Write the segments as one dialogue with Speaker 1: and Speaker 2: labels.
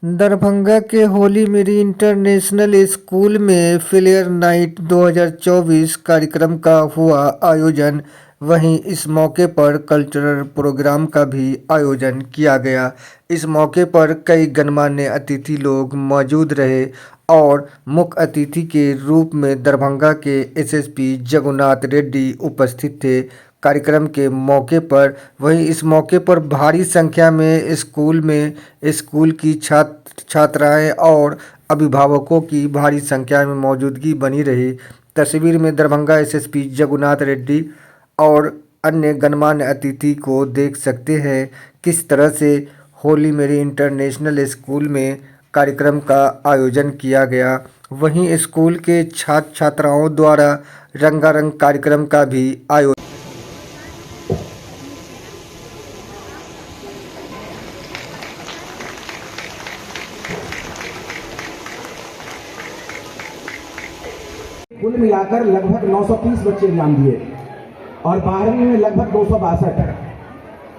Speaker 1: दरभंगा के होली मेरी international school में फेयर नाइट 2024 कार्यक्रम का हुआ आयोजन। वहीं इस मौके पर कल्चरल प्रोग्राम का भी आयोजन किया गया। इस मौके पर कई गणमान्य अतिथि लोग मौजूद रहे और मुख्य अतिथि के रूप में दरभंगा के एसएसपी जगन्नाथ रेड्डी उपस्थित थे कार्यक्रम के मौके पर। वहीं इस मौके पर भारी संख्या में स्कूल की छात्राएं और अभिभावकों की भारी संख्या में मौजूदगी बनी रही। तस्वीर में दरभंगा एसएसपी जगन्नाथ रेड्डी और अन्य गणमान्य अतिथि को देख सकते हैं किस तरह से होली मेरी इंटरनेशनल स्कूल में कार्यक्रम का आयोजन किया गया। वहीं स्कूल के छात्र छात्राओं द्वारा रंगारंग कार्यक्रम का भी आयोजन।
Speaker 2: कुल मिलाकर लगभग 930 बच्चे एग्जाम दिए और 12वीं में लगभग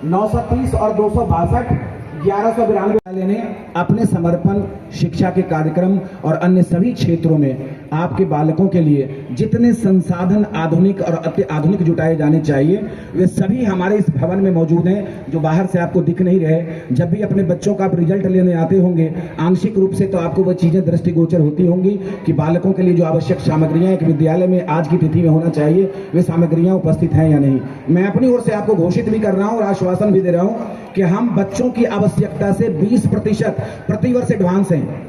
Speaker 2: 930 और 262 1192 ने अपने समर्पण शिक्षा के कार्यक्रम और अन्य सभी क्षेत्रों में आपके बालकों के लिए जितने संसाधन आधुनिक और अति आधुनिक जुटाए जाने चाहिए वे सभी हमारे इस भवन में मौजूद हैं, जो बाहर से आपको दिख नहीं रहे। जब भी अपने बच्चों का आप रिजल्ट लेने आते होंगे आंशिक रूप से तो आपको वो चीजें दृष्टिगोचर होती होंगी कि बालकों के लिए जो आवश्यक सामग्रियां एक विद्यालय में आज की तिथि में होना चाहिए वे सामग्रियां उपस्थित हैं या नहीं। मैं अपनी ओर से आपको घोषित भी कर रहा हूं और आश्वासन भी दे रहा हूं कि हम बच्चों की आवश्यकता से 20% प्रतिवर्ष एडवांस हैं।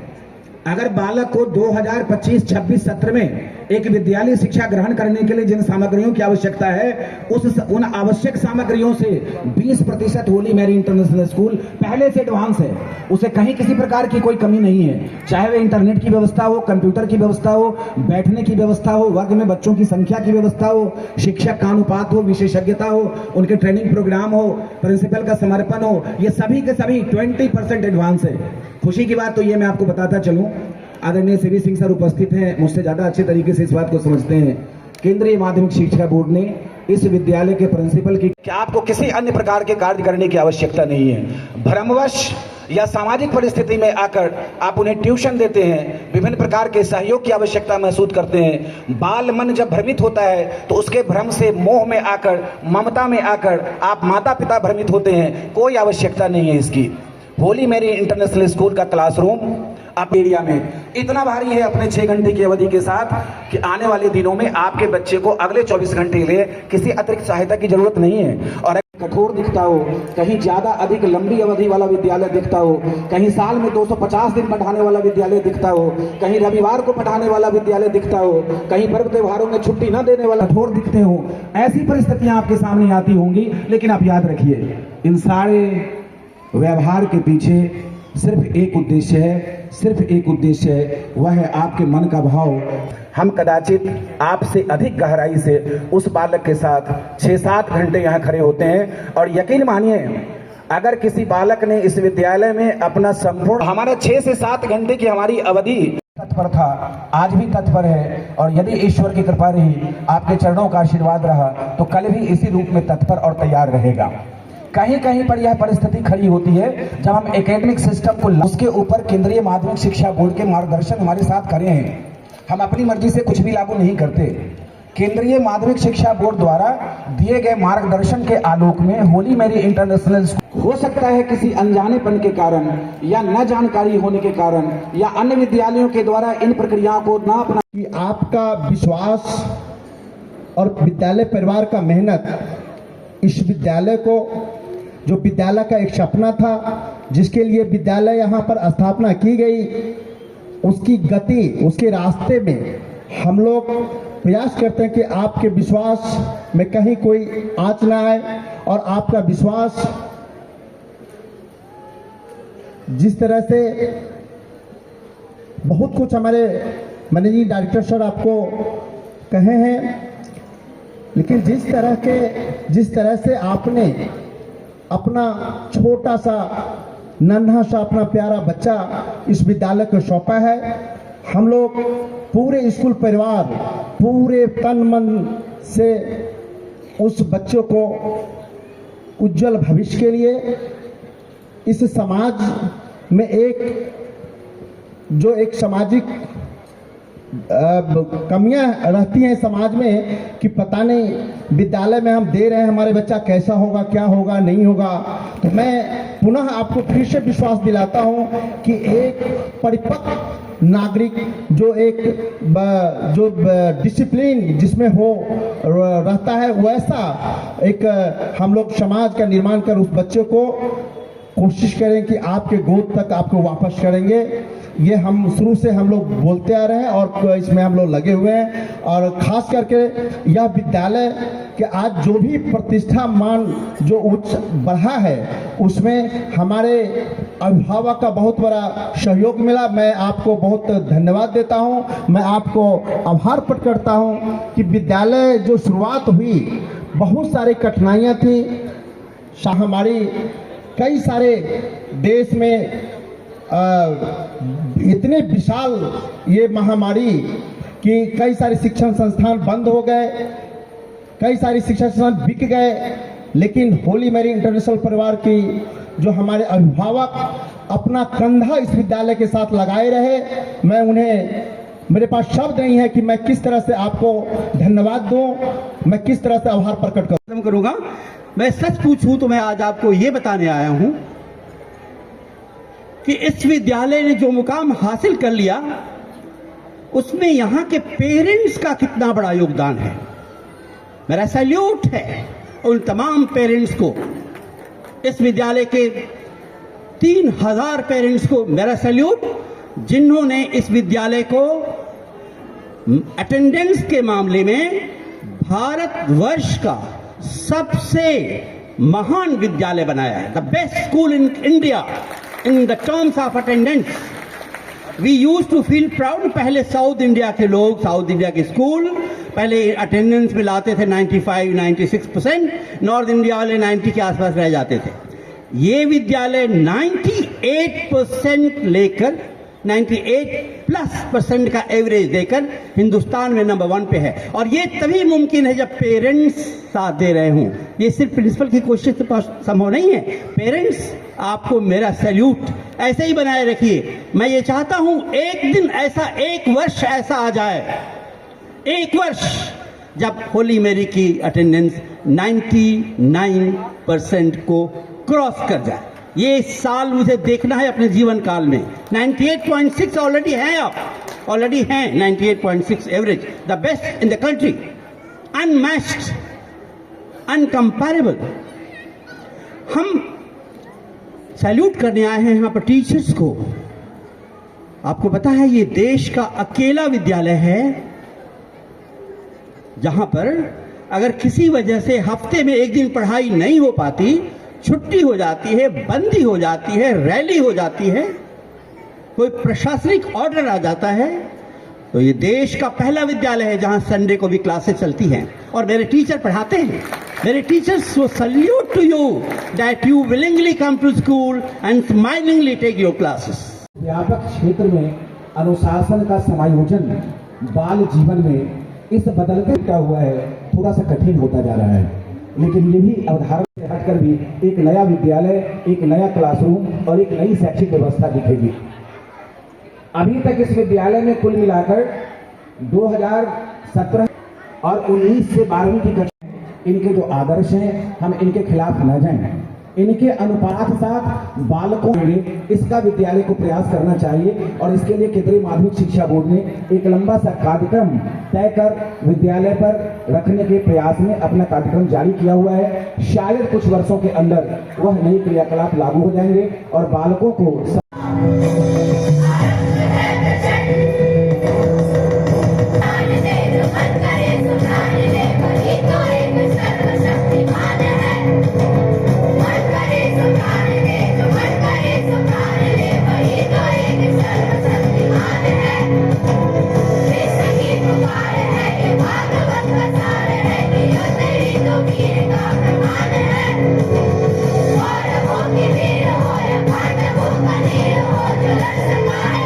Speaker 2: अगर बालक को 2025-26 सत्र में एक विद्यालय शिक्षा ग्रहण करने के लिए जिन सामग्रियों की आवश्यकता है उन आवश्यक सामग्रियों से 20% होली मेरी इंटरनेशनल स्कूल पहले से एडवांस है। उसे कहीं किसी प्रकार की कोई कमी नहीं है, चाहे वह इंटरनेट की व्यवस्था हो, कंप्यूटर की व्यवस्था हो, बैठने की व्यवस्था हो, वर्ग में बच्चों की संख्या की व्यवस्था हो, शिक्षक का अनुपात हो, विशेषज्ञता हो, उनके ट्रेनिंग प्रोग्राम हो, प्रिंसिपल का समर्पण हो, ये सभी के सभी 20% एडवांस है। खुशी की बात तो ये मैं आपको बताता चलूं, आदरणीय सीवी सिंह सर उपस्थित हैं, मुझसे ज्यादा अच्छे तरीके से इस बात को समझते हैं। केंद्रीय माध्यमिक शिक्षा बोर्ड ने इस विद्यालय के प्रिंसिपल की कि आपको किसी अन्य प्रकार के कार्य करने की आवश्यकता नहीं है। भ्रमवश या सामाजिक परिस्थिति में आकर आप उन्हें ट्यूशन देते हैं, विभिन्न प्रकार के सहयोग की आवश्यकता महसूस करते हैं। बाल मन जब भ्रमित होता है तो उसके भ्रम से मोह में आकर, ममता में आकर आप माता पिता भ्रमित होते हैं। कोई आवश्यकता नहीं है इसकी। होली मेरी इंटरनेशनल स्कूल का क्लासरूम आप एरिया में इतना भारी है अपने 6 घंटे की अवधि के साथ कि आने वाले दिनों में आपके बच्चे को अगले 24 घंटे के लिए किसी अतिरिक्त सहायता की जरूरत नहीं है। और कठोर दिखता हो, कहीं ज्यादा अधिक लंबी अवधि वाला विद्यालय दिखता हो, कहीं साल में 250 दिन पढ़ाने वाला विद्यालय दिखता हो, कहीं रविवार को पढ़ाने वाला विद्यालय दिखता हो, कहीं पर्व त्योहारों में छुट्टी न देने वाला कठोर दिखते हो, ऐसी परिस्थितियां आपके सामने आती होंगी। लेकिन आप याद रखिए, इन सारे व्यवहार के पीछे सिर्फ एक उद्देश्य है, वह है आपके मन का भाव। हम कदाचित आपसे अधिक गहराई से उस बालक के साथ 6-7 घंटे यहाँ खड़े होते हैं और यकीन मानिए अगर किसी बालक ने इस विद्यालय में अपना संपूर्ण, हमारा 6 से 7 घंटे की हमारी अवधि तत्पर था, आज भी तत्पर है और यदि ईश्वर की कृपा रही, आपके चरणों का आशीर्वाद रहा तो कल भी इसी रूप में तत्पर और तैयार रहेगा। कहीं कहीं पर यह परिस्थिति खड़ी होती है जब हम एकेडमिक सिस्टम को, उसके ऊपर केंद्रीय माध्यमिक शिक्षा बोर्ड के मार्गदर्शन हमारे साथ खड़े हैं। हम अपनी मर्जी से कुछ भी लागू नहीं करते। केंद्रीय माध्यमिक शिक्षा बोर्ड द्वारा दिए गए मार्गदर्शन के आलोक में होली मेरी इंटरनेशनल स्कूल, हो सकता है किसी अनजानेपन के कारण या न जानकारी होने के कारण या अन्य विद्यालयों के द्वारा इन प्रक्रियाओं को न अपना,
Speaker 3: कि आपका विश्वास और विद्यालय परिवार का मेहनत इस विद्यालय को, जो विद्यालय का एक सपना था जिसके लिए विद्यालय यहाँ पर स्थापना की गई, उसकी गति, उसके रास्ते में हम लोग प्रयास करते हैं कि आपके विश्वास में कहीं कोई आंच ना आए और आपका विश्वास जिस तरह से बहुत कुछ हमारे मैनेजिंग डायरेक्टर सर आपको कहे हैं, लेकिन जिस तरह से आपने अपना छोटा सा नन्हा सा अपना प्यारा बच्चा इस विद्यालय को सौंपा है, हम लोग पूरे स्कूल परिवार पूरे तन मन से उस बच्चों को उज्जवल भविष्य के लिए, इस समाज में एक सामाजिक कमियां रहती हैं समाज में कि पता नहीं विद्यालय में हम दे रहे हैं हमारे बच्चा कैसा होगा, क्या होगा, नहीं होगा। तो मैं पुनः आपको फिर से विश्वास दिलाता हूं कि एक परिपक्व नागरिक जो डिसिप्लिन जिसमें हो रहता है, वैसा एक हम लोग समाज का निर्माण कर उस बच्चे को कोशिश करें कि आपके गोद तक आपको वापस करेंगे। ये हम शुरू से हम लोग बोलते आ रहे हैं और इसमें हम लोग लगे हुए हैं। और खास करके यह विद्यालय के आज जो भी प्रतिष्ठा मान जो उच्च बढ़ा है, उसमें हमारे अभिभावक का बहुत बड़ा सहयोग मिला। मैं आपको बहुत धन्यवाद देता हूं। मैं आपको आभार प्रकट करता हूं कि विद्यालय जो शुरुआत हुई, बहुत सारी कठिनाइयां थी। हमारी कई सारे देश में इतने विशाल ये महामारी कि कई सारे शिक्षण संस्थान बंद हो गए, कई सारे शिक्षण संस्थान बिक गए। लेकिन होली मैरी इंटरनेशनल परिवार की जो हमारे अभिभावक अपना कंधा इस विद्यालय के साथ लगाए रहे, मैं उन्हें, मेरे पास शब्द नहीं है कि मैं किस तरह से आपको धन्यवाद दूं, मैं किस तरह से आभार प्रकट
Speaker 4: करूंगा। मैं सच पूछूं तो मैं आज आपको ये बताने आया हूं कि इस विद्यालय ने जो मुकाम हासिल कर लिया, उसमें यहां के पेरेंट्स का कितना बड़ा योगदान है। मेरा सैल्यूट है उन तमाम पेरेंट्स को, इस विद्यालय के 3000 पेरेंट्स को मेरा सैल्यूट, जिन्होंने इस विद्यालय को अटेंडेंस के मामले में भारतवर्ष का सबसे महान विद्यालय बनाया है। The best school in India in the terms of attendance. We use to feel proud. पहले साउथ इंडिया के लोग, साउथ इंडिया के स्कूल पहले अटेंडेंस में लाते थे 95-96%, नॉर्थ इंडिया वाले 90 के आसपास रह जाते थे। ये विद्यालय 98% लेकर 98+% का एवरेज देकर हिंदुस्तान में नंबर 1 पे है। और ये तभी मुमकिन है जब पेरेंट्स साथ दे रहे हों। ये सिर्फ प्रिंसिपल की कोशिश से संभव नहीं है। पेरेंट्स, आपको मेरा सैल्यूट, ऐसे ही बनाए रखिए। मैं ये चाहता हूं एक दिन ऐसा, एक वर्ष ऐसा आ जाए, एक वर्ष जब होली मैरी की अटेंडेंस 99% को क्रॉस कर जाए। ये साल मुझे देखना है अपने जीवन काल में। 98.6 ऑलरेडी है, आप ऑलरेडी हैं 98.6 average, the best in the country, unmatched, uncomparable. हम सैल्यूट करने आए हैं यहाँ पर टीचर्स को। आपको पता है ये देश का अकेला विद्यालय है जहां पर अगर किसी वजह से हफ्ते में एक दिन पढ़ाई नहीं हो पाती, छुट्टी हो जाती है, बंदी हो जाती है, रैली हो जाती है, कोई प्रशासनिक ऑर्डर आ जाता है, तो ये देश का पहला विद्यालय है जहां संडे को भी क्लासेस चलती हैं और मेरे टीचर पढ़ाते हैं। मेरे टीचर्स वो salute to you that you willingly come to school and smilingly take your classes.
Speaker 2: व्यापक क्षेत्र में अनुशासन का समायोजन बाल जीवन में इस बदलते हुआ है, थोड़ा सा कठिन होता जा रहा है। लेकिन यही अवधारणा से हटकर भी एक नया विद्यालय, एक नया क्लासरूम और एक नई शैक्षिक व्यवस्था दिखेगी। अभी तक इस विद्यालय में कुल मिलाकर 2017 और 19 से 12वीं की कक्षा, इनके जो आदर्श हैं हम इनके खिलाफ न जाएं। इनके अनुपात साथ बालकों में इसका विद्यालय को प्रयास करना चाहिए और इसके लिए केंद्रीय माध्यमिक शिक्षा बोर्ड ने एक लंबा सा कार्यक्रम तय कर विद्यालय पर रखने के प्रयास में अपना कार्यक्रम जारी किया हुआ है। शायद कुछ वर्षों के अंदर वह नए क्रियाकलाप लागू हो जाएंगे और बालकों को
Speaker 5: और वो की वीर हो या भाग्य वो बने हो जो लक्ष्य पाए